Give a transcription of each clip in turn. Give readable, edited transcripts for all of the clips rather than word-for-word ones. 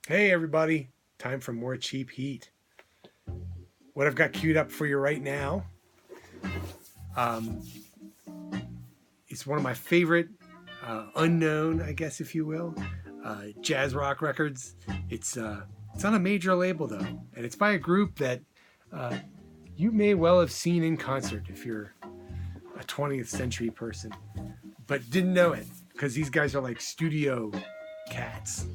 Hey everybody, time for more cheap heat. What I've got queued up for you right now, um, it's one of my favorite unknown, I guess if you will, jazz rock records. It's on a major label though, and it's by a group that uh, you may well have seen in concert if you're a 20th century person, but didn't know it because these guys are like studio cats.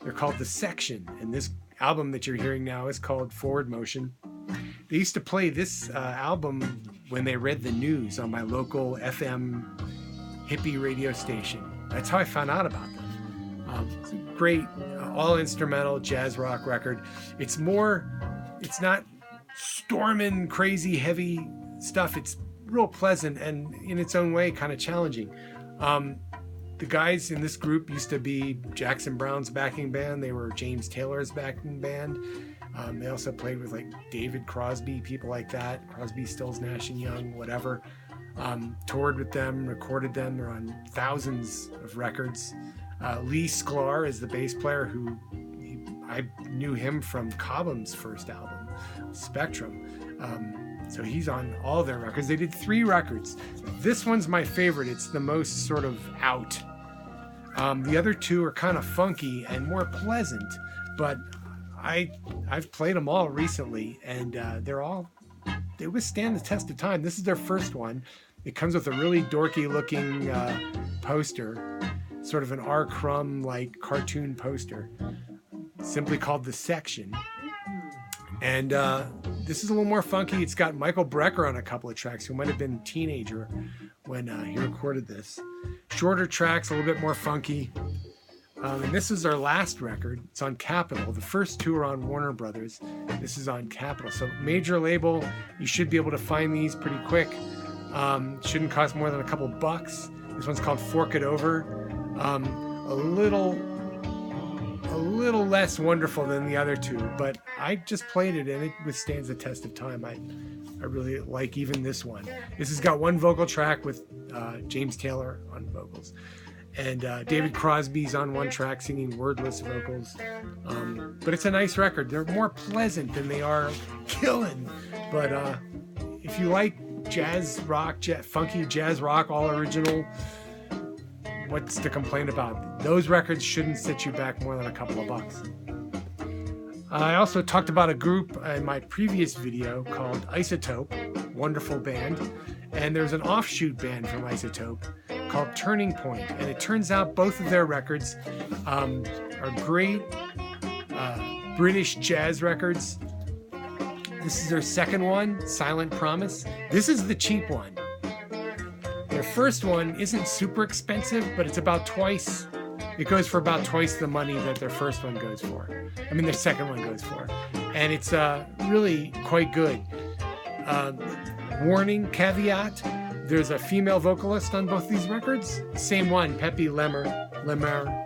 They're called The Section, and this album that you're hearing now is called Forward Motion. They used to play this album when they read the news on my local FM hippie radio station. That's how I found out about them. It's a great all instrumental jazz rock record. It's not storming, crazy, heavy stuff. It's real pleasant and in its own way kind of challenging. The guys in this group used to be Jackson Browne's backing band. They were James Taylor's backing band. They also played with like David Crosby, people like that. Crosby, Stills, Nash and Young, whatever. Toured with them, recorded them. They're on thousands of records. Lee Sklar is the bass player I knew him from Cobham's first album, Spectrum. So he's on all their records. They did 3 records. This one's my favorite. It's the most sort of out. The other 2 are kind of funky and more pleasant, but I've played them all recently, and they withstand the test of time. This is their first one. It comes with a really dorky looking poster, sort of an R. Crumb like cartoon poster, simply called The Section. And this is a little more funky. It's got Michael Brecker on a couple of tracks, who might have been a teenager when he recorded this. Shorter tracks, a little bit more funky. And this is our last record. It's on Capitol. The first 2 are on Warner Brothers. This is on Capitol. So major label, you should be able to find these pretty quick. Shouldn't cost more than a couple bucks. This one's called Fork It Over. A little less wonderful than the other 2, but I just played it and it withstands the test of time. I really like even this one. This has got 1 vocal track with James Taylor on vocals, and David Crosby's on 1 track singing wordless vocals. But it's a nice record. They're more pleasant than they are killing. But if you like jazz rock, funky jazz rock, all original, what's to complain about? Those records shouldn't set you back more than a couple of bucks. I also talked about a group in my previous video called Isotope, wonderful band, and there's an offshoot band from Isotope called Turning Point, and it turns out both of their records are great British jazz records. This is their second one, Silent Promise. This is the cheap one. Their first one isn't super expensive, but it's about twice. It goes for about twice the money that their first one goes for. I mean, their second one goes for. And it's really quite good. Warning, caveat, there's a female vocalist on both these records. Same one, Pepe Lemmer.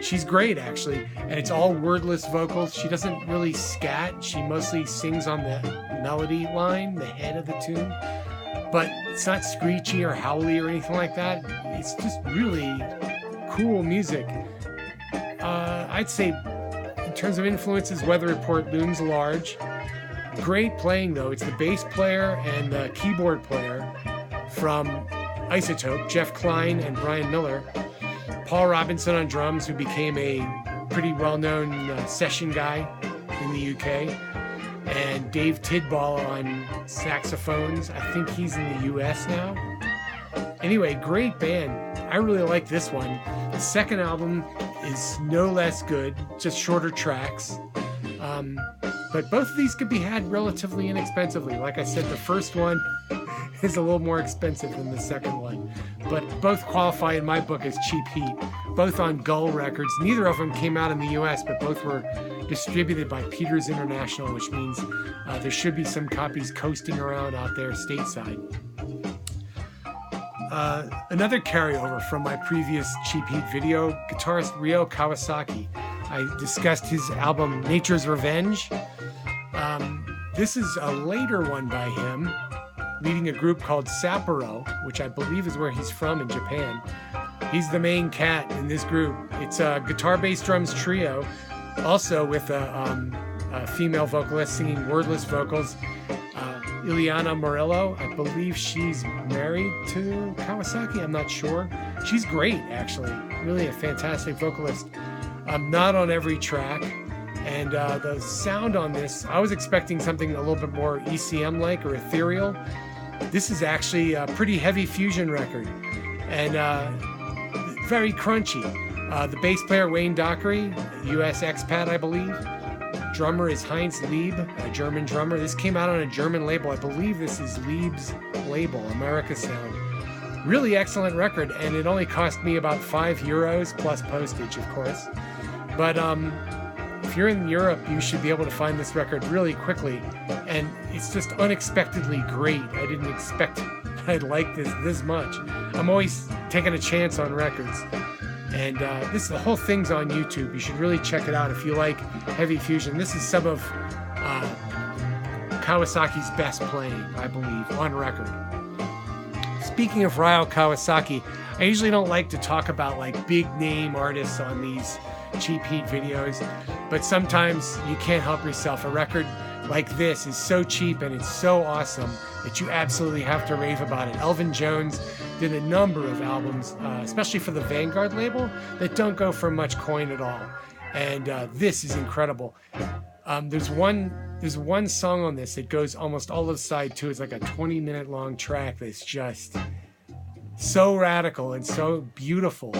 She's great, actually. And it's all wordless vocals. She doesn't really scat. She mostly sings on the melody line, the head of the tune. But it's not screechy or howly or anything like that. It's just really cool music. I'd say in terms of influences, Weather Report looms large. Great playing though. It's the bass player and the keyboard player from Isotope, Jeff Klein and Brian Miller. Paul Robinson on drums, who became a pretty well-known session guy in the UK. And Dave Tidball on saxophones. I think he's in the US now. Anyway, great band. I really like this one. The second album is no less good, just shorter tracks. But both of these could be had relatively inexpensively. Like I said, the first one is a little more expensive than the second one. But both qualify in my book as cheap heat. Both on Gull Records. Neither of them came out in the US, but both were distributed by Peters International, which means there should be some copies coasting around out there stateside. Another carryover from my previous Cheap Heat video, guitarist Rio Kawasaki. I discussed his album Nature's Revenge. This is a later one by him, leading a group called Sapporo, which I believe is where he's from in Japan. He's the main cat in this group. It's a guitar, bass, drums trio. also with a female vocalist singing wordless vocals, Ileana Morello. I believe she's married to Kawasaki. I'm not sure. She's great, actually. Really a fantastic vocalist. Not on every track. And the sound on this, I was expecting something a little bit more ECM-like or ethereal. This is actually a pretty heavy fusion record. And very crunchy. The bass player, Wayne Dockery, US expat, I believe. Drummer is Heinz Lieb, a German drummer. This came out on a German label. I believe this is Lieb's label, America Sound. Really excellent record, and it only cost me about €5 plus postage, of course. But if you're in Europe, you should be able to find this record really quickly, and it's just unexpectedly great. I didn't expect I'd like this much. I'm always taking a chance on records. And the whole thing's on YouTube. You should really check it out if you like heavy fusion. This is some of Kawasaki's best playing, I believe, on record. Speaking of Rio Kawasaki, I usually don't like to talk about like big name artists on these Cheap Heat videos, but sometimes you can't help yourself. A record like this is so cheap and it's so awesome that you absolutely have to rave about it. Elvin Jones did a number of albums, especially for the Vanguard label, that don't go for much coin at all. And this is incredible. There's one song on this that goes almost all of side two. It's like a 20-minute long track that's just so radical and so beautiful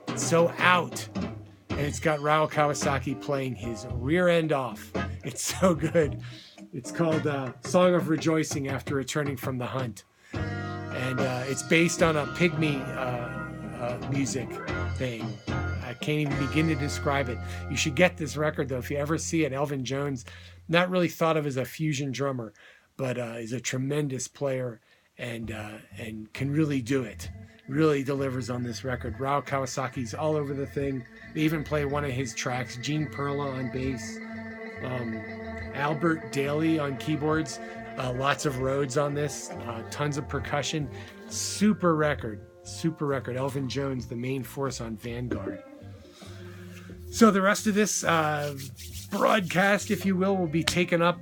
and so out. And it's got Rio Kawasaki playing his rear end off. It's so good. It's called Song of Rejoicing After Returning from the Hunt. And it's based on a pygmy music thing. I can't even begin to describe it. You should get this record, though, if you ever see it. Elvin Jones, not really thought of as a fusion drummer, but is a tremendous player and can really do it. Really delivers on this record. Rio Kawasaki's all over the thing. They even play one of his tracks. Gene Perla on bass. Albert Daly on keyboards. Lots of Rhodes on this. Tons of percussion. Super record. Elvin Jones, the main force on Vanguard. So the rest of this broadcast, if you will be taken up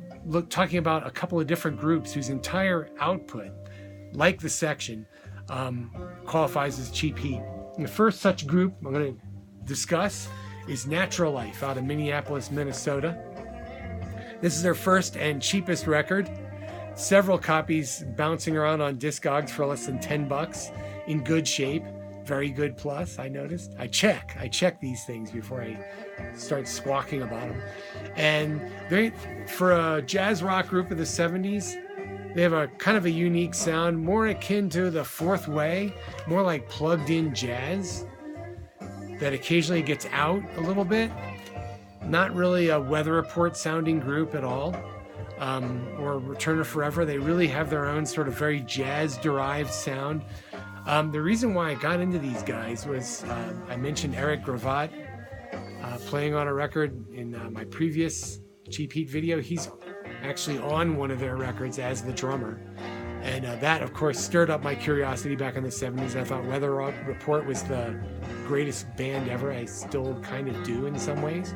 talking about a couple of different groups whose entire output, like the section, qualifies as Cheap Heat. And the first such group I'm going to discuss is Natural Life out of Minneapolis, Minnesota. This is their first and cheapest record. Several copies bouncing around on Discogs for less than $10. In good shape. Very good plus, I noticed. I check these things before I start squawking about them. And for a jazz rock group of the 70s, they have a kind of a unique sound, more akin to the Fourth Way, more like plugged in jazz that occasionally gets out a little bit. Not really a Weather Report sounding group at all, or Return of Forever. They really have their own sort of very jazz derived sound. The reason why I got into these guys was I mentioned Eric Gravatt playing on a record in my previous Cheap Heat video. He's actually on one of their records as the drummer. And that, of course, stirred up my curiosity back in the 70s. I thought Weather Report was the greatest band ever. I still kind of do in some ways.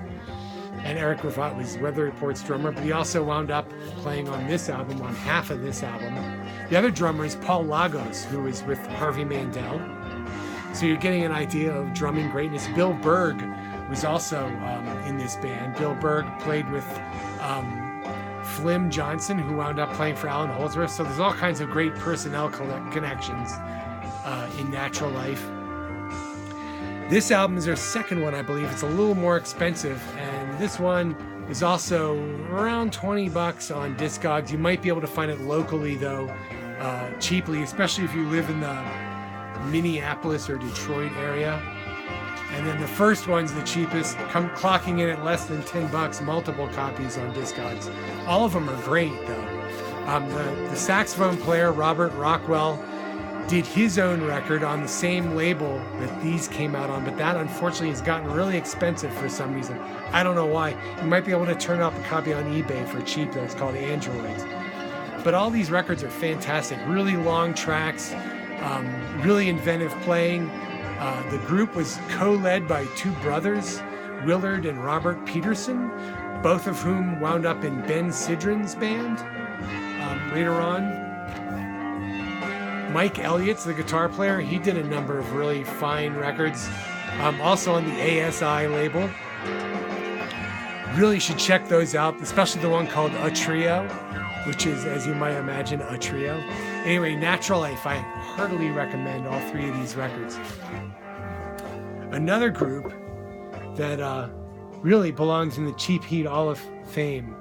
And Eric Gravatt was Weather Report's drummer, but he also wound up playing on this album, on half of this album. The other drummer is Paul Lagos, who was with Harvey Mandel. So you're getting an idea of drumming greatness. Bill Berg was also in this band. Bill Berg played with Flim Johnson, who wound up playing for Alan Holdsworth. So there's all kinds of great personnel connections in Natural Life. This album is their second one, I believe. It's a little more expensive, and this one is also around $20 on Discogs. You might be able to find it locally, though, cheaply, especially if you live in the Minneapolis or Detroit area. And then the first one's the cheapest, clocking in at less than $10, multiple copies on Discogs. All of them are great, though. The saxophone player, Robert Rockwell, did his own record on the same label that these came out on, but that unfortunately has gotten really expensive for some reason. I don't know why. You might be able to turn up a copy on eBay for cheap, though. It's called Androids. But all these records are fantastic. Really long tracks, really inventive playing. The group was co-led by two brothers, Willard and Robert Peterson, both of whom wound up in Ben Sidran's band later on. Mike Elliott's the guitar player. He did a number of really fine records, also on the ASI label. Really should check those out, especially the one called A Trio, which is, as you might imagine, a trio. Anyway, Natural Life, I heartily recommend all three of these records. Another group that really belongs in the Cheap Heat Hall of Fame,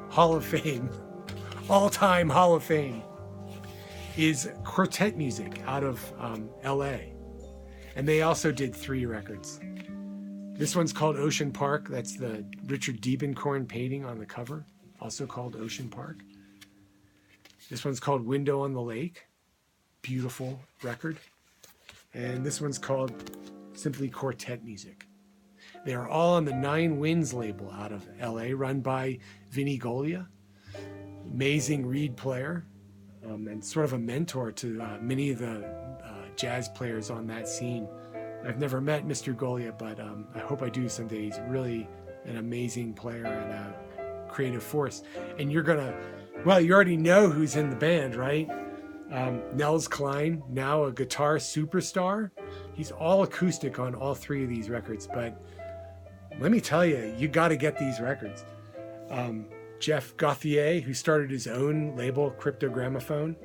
all-time Hall of Fame, is Quartet Music out of LA. And they also did 3 records. This one's called Ocean Park. That's the Richard Diebenkorn painting on the cover, also called Ocean Park. This one's called Window on the Lake. Beautiful record. And this one's called simply Quartet Music. They are all on the Nine Winds label out of LA, run by Vinny Golia, amazing reed player, and sort of a mentor to many of the jazz players on that scene. I've never met Mr. Golia, but I hope I do someday. He's really an amazing player and a creative force. And you're gonna, well, you already know who's in the band, right? Nels Cline, now a guitar superstar. He's all acoustic on all 3 of these records, but let me tell you, you got to get these records. Jeff Gauthier, who started his own label, Crypto Gramophone,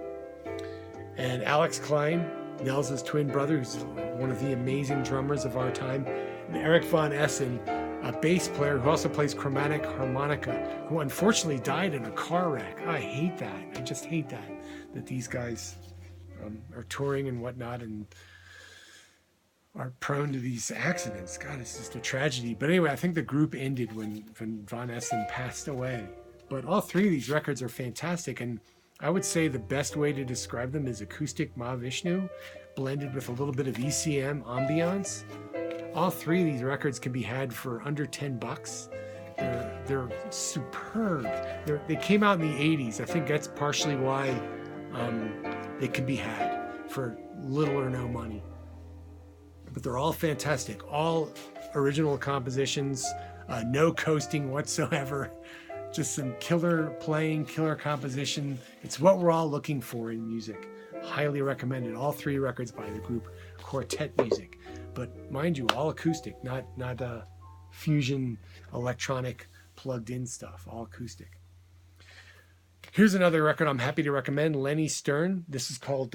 and Alex Klein, Nels' twin brother, who's one of the amazing drummers of our time, and Eric Von Essen, a bass player who also plays chromatic harmonica, who unfortunately died in a car wreck. I hate that. I just hate that these guys are touring and whatnot and are prone to these accidents. God, it's just a tragedy. But anyway, I think the group ended when Von Essen passed away. But all 3 of these records are fantastic, and I would say the best way to describe them is acoustic Mahavishnu, blended with a little bit of ECM ambiance. All 3 of these records can be had for under $10. They're superb. They came out in the 80s. I think that's partially why they can be had for little or no money. But they're all fantastic. All original compositions, no coasting whatsoever. Just some killer playing, killer composition. It's what we're all looking for in music. Highly recommended. All 3 records by the group Quartet Music. But mind you, all acoustic, not fusion, electronic, plugged in stuff, all acoustic. Here's another record I'm happy to recommend, Lenny Stern. This is called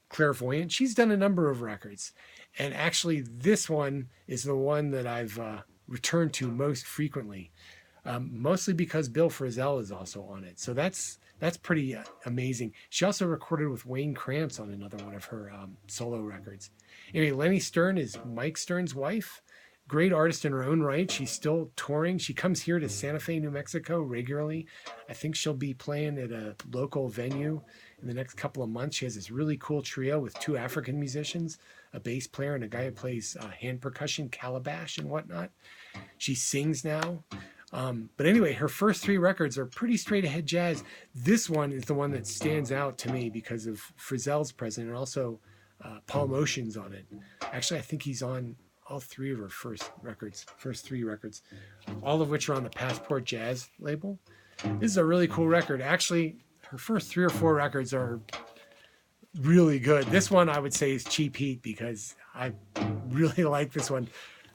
Clairvoyant. She's done a number of records. And actually, this one is the one that I've returned to most frequently. Mostly because Bill Frisell is also on it. So that's pretty amazing. She also recorded with Wayne Krantz on another one of her solo records. Anyway, Lenny Stern is Mike Stern's wife. Great artist in her own right. She's still touring. She comes here to Santa Fe, New Mexico regularly. I think she'll be playing at a local venue in the next couple of months. She has this really cool trio with 2 African musicians, a bass player and a guy who plays hand percussion, calabash and whatnot. She sings now. But anyway, her first 3 records are pretty straight ahead jazz. This one is the one that stands out to me because of Frisell's presence and also Paul Motion's on it. Actually, I think he's on all 3 of her first 3 records, all of which are on the Passport Jazz label. This is a really cool record. Actually, her first 3 or 4 records are really good. This one I would say is Cheap Heat because I really like this one.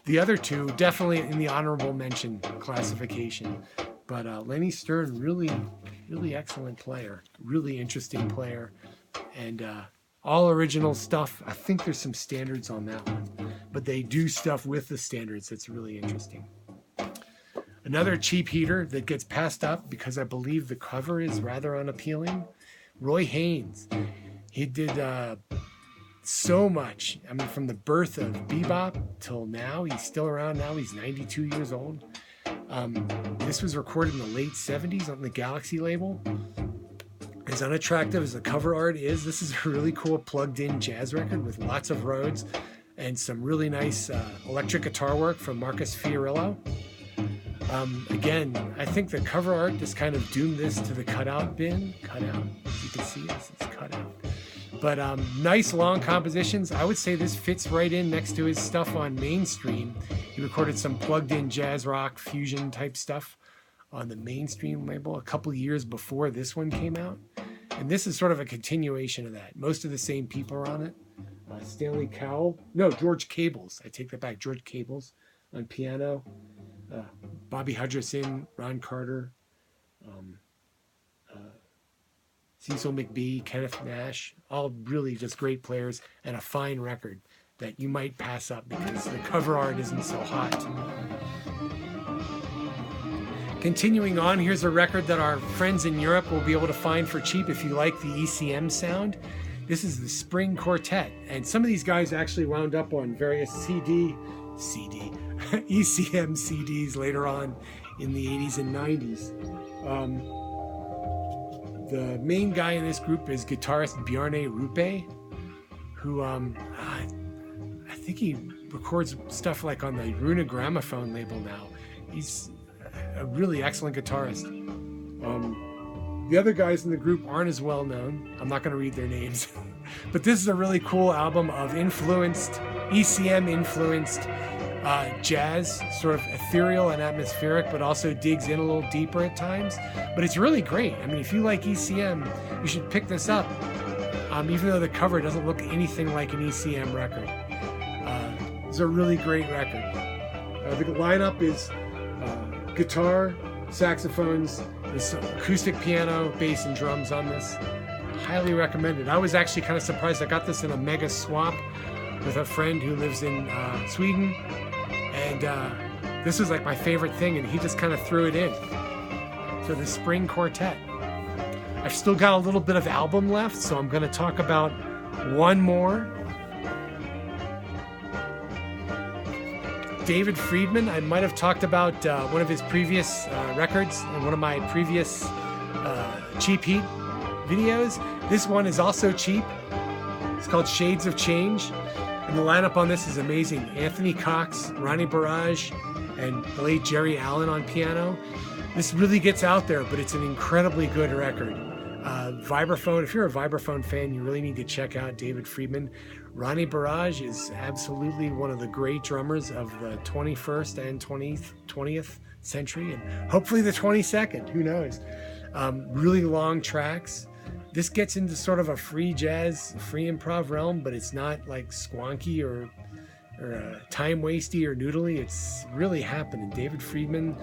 The other 2 definitely in the honorable mention classification. But Lenny Stern, really, really excellent player, really interesting player, and all original stuff. I think there's some standards on that one, but they do stuff with the standards that's really interesting. Another cheap heater that gets passed up because I believe the cover is rather unappealing, Roy Haynes. He did so much. I mean, from the birth of bebop till now, he's still around now. He's 92 years old. This was recorded in the late 70s on the Galaxy label. As unattractive as the cover art is, this is a really cool plugged-in jazz record with lots of Rhodes and some really nice electric guitar work from Marcus Fiorillo. Again, I think the cover art just kind of doomed this to the cutout bin. Cutout. You can see this, it's cut out. But nice long compositions. I would say this fits right in next to his stuff on Mainstream. He recorded some plugged-in jazz rock fusion type stuff on the Mainstream label a couple years before this one came out. And this is sort of a continuation of that. Most of the same people are on it. George Cables. I take that back. George Cables on piano. Bobby Hutcherson, Ron Carter, Cecil McBee, Kenneth Nash, all really just great players and a fine record that you might pass up because the cover art isn't so hot. Continuing on, here's a record that our friends in Europe will be able to find for cheap if you like the ECM sound. This is the Spring Quartet, and some of these guys actually wound up on various ECM CDs later on in the 80s and 90s. The main guy in this group is guitarist Bjarne Rupe, who I think he records stuff like on the Runa Gramophone label now. He's a really excellent guitarist. The other guys in the group aren't as well known. I'm not going to read their names. But this is a really cool album of ECM influenced jazz, sort of ethereal and atmospheric, but also digs in a little deeper at times. But it's really great. I mean, if you like ECM, you should pick this up, even though the cover doesn't look anything like an ECM record. It's a really great record. The lineup is guitar, saxophones, there's acoustic piano, bass, and drums on this. Highly recommended. I was actually kind of surprised. I got this in a mega swap with a friend who lives in Sweden, and this was like my favorite thing, and he just kind of threw it in. So the Spring Quartet. I've still got a little bit of album left, so I'm going to talk about one more. David Friedman. I might have talked about one of his previous records in one of my previous Cheap Heat videos. This one is also cheap. It's called Shades of Change. And the lineup on this is amazing. Anthony Cox, Ronnie Barrage, and the late Jerry Allen on piano. This really gets out there, but it's an incredibly good record. Vibraphone, if you're a Vibraphone fan, you really need to check out David Friedman. Ronnie Barrage is absolutely one of the great drummers of the 21st and 20th century, and hopefully the 22nd, who knows. Really long tracks. This gets into sort of a free jazz, free improv realm, but it's not like squonky or time-wasty or noodly. It's really happening. David Friedman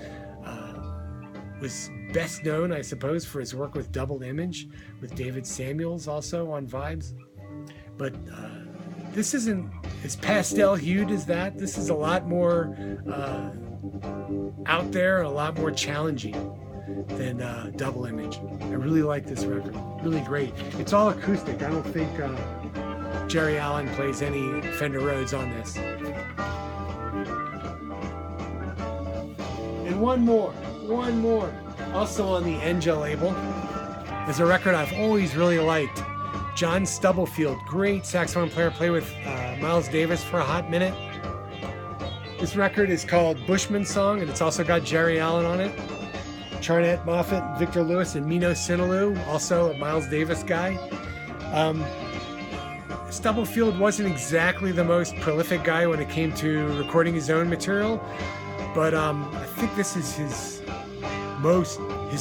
was best known, I suppose, for his work with Double Image, with David Samuels also on vibes. But this isn't as pastel-hued as that. This is a lot more out there and a lot more challenging than Double Image. I really like this record. Really great. It's all acoustic. I don't think Jerry Allen plays any Fender Rhodes on this. And one more. Also on the Enja label is a record I've always really liked. John Stubblefield, great saxophone player, played with Miles Davis for a hot minute. This record is called Bushman Song, and it's also got Jerry Allen on it. Charnette Moffett, Victor Lewis, and Mino Sinaloo, also a Miles Davis guy. Stubblefield wasn't exactly the most prolific guy when it came to recording his own material, but I think this is his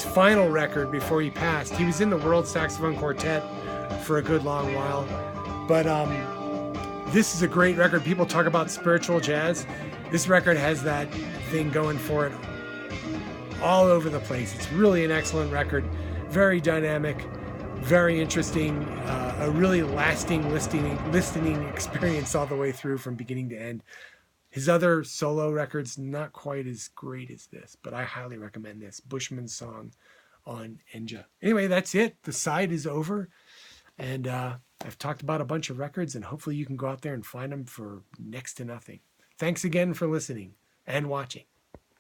final record before he passed. He was in the World Saxophone Quartet for a good long while, but this is a great record. People talk about spiritual jazz. This record has that thing going for it all over the place. It's really an excellent record, very dynamic, very interesting, a really lasting listening experience all the way through from beginning to end. His other solo records, not quite as great as this, but I highly recommend this, Bushman Song on Enja. Anyway, that's it. The side is over, and I've talked about a bunch of records, and hopefully you can go out there and find them for next to nothing. Thanks again for listening and watching.